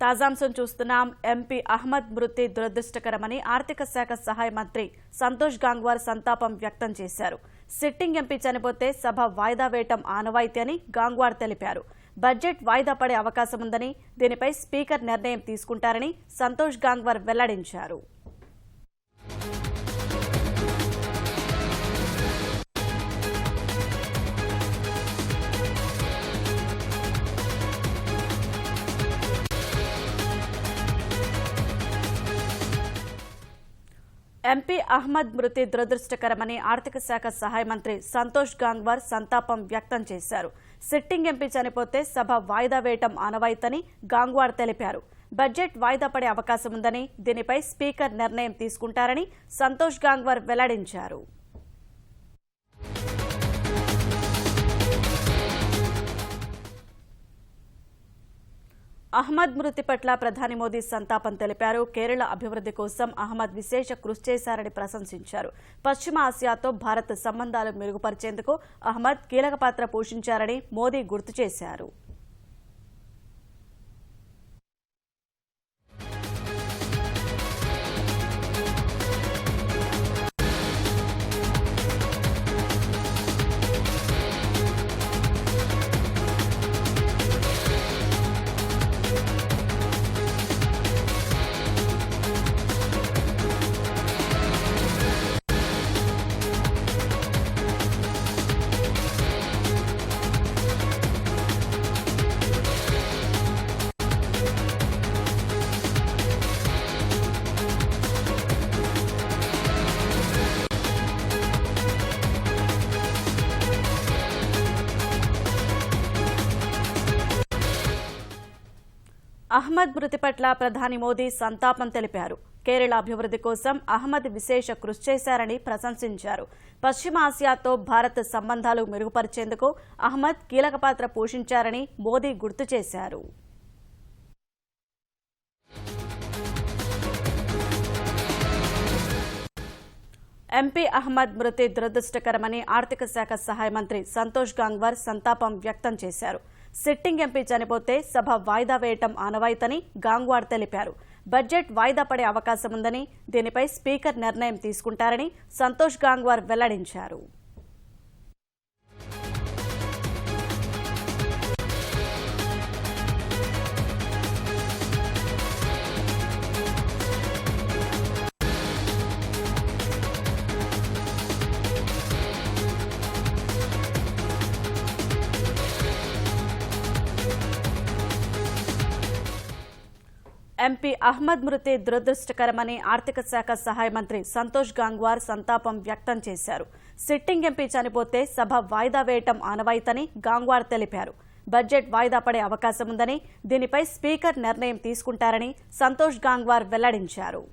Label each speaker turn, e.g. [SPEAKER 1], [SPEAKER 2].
[SPEAKER 1] తాజాంశం చూస్తున్నాం. ఎంపీ అహ్మద్ మృతి దురదృష్టకరమని ఆర్థిక శాఖ సహాయ మంత్రి సంతోష్ గంగ్వార్ సంతాపం వ్యక్తం చేశారు. సిట్టింగ్ ఎంపీ చనిపోతే సభ వాయిదా వేయటం ఆనవాయితీ అని గంగ్వార్ తెలిపారు. బడ్జెట్ వాయిదా పడే అవకాశం ఉందని, దీనిపై స్పీకర్ నిర్ణయం తీసుకుంటారని సంతోష్ గంగ్వార్ వెల్లడించారు. ఎంపీ అహ్మద్ మృతి దురదృష్టకరమని ఆర్థిక శాఖ సహాయ మంత్రి సంతోష్ గంగ్వార్ సంతాపం వ్యక్తం చేశారు. సిట్టింగ్ ఎంపీ చనిపోతే సభ వాయిదా వేయటం ఆనవాయితని గంగ్వార్ తెలిపారు. బడ్జెట్ వాయిదా పడే అవకాశం ఉందని, దీనిపై స్పీకర్ నిర్ణయం తీసుకుంటారని సంతోష్ గంగ్వార్ వెల్లడించారు. అహ్మద్ మృతి పట్ల ప్రధాని మోదీ సంతాపం తెలిపారు. కేరళ అభివృద్ధి కోసం అహ్మద్ విశేష కృషి చేశారని ప్రశంసించారు. పశ్చిమ ఆసియాతో భారత్ సంబంధాలు మెరుగుపరిచేందుకు అహ్మద్ కీలక పాత్ర పోషించారని మోదీ గుర్తు చేశారు. అహ్మద్ మృతి పట్ల ప్రధాని మోదీ సంతాపం తెలిపారు. కేరళ అభివృద్ధి కోసం అహ్మద్ విశేష కృషి చేశారని ప్రశంసించారు. పశ్చిమ ఆసియాతో భారత్ సంబంధాలు మెరుగుపరిచేందుకు అహ్మద్ కీలక పాత్ర పోషించారని మోదీ గుర్తు చేశారు. ఎంపీ అహ్మద్ మృతి దురదృష్టకరమని ఆర్థిక శాఖ సహాయ మంత్రి సంతోష్ గంగ్వార్ సంతాపం వ్యక్తం చేశారు. సిట్టింగ్ ఎంపీ చనిపోతే సభ వాయిదా వేయటం ఆనవాయితని గంగ్వార్ తెలిపారు. బడ్జెట్ వాయిదా పడే అవకాశం ఉందని, దీనిపై స్పీకర్ నిర్ణయం తీసుకుంటారని సంతోష్ గంగ్వార్ వెల్లడించారు. ఎంపీ అహ్మద్ మృతి దురదృష్టకరమని ఆర్థిక శాఖ సహాయ మంత్రి సంతోష్ గంగ్వార్ సంతాపం వ్యక్తం చేశారు. సిట్టింగ్ ఎంపీ చనిపోతే సభ వాయిదా వేయటం ఆనవాయితని గంగ్వార్ తెలిపారు. బడ్జెట్ వాయిదా పడే అవకాశం ఉందని, దీనిపై స్పీకర్ నిర్ణయం తీసుకుంటారని సంతోష్ గంగ్వార్ వెల్లడించారు.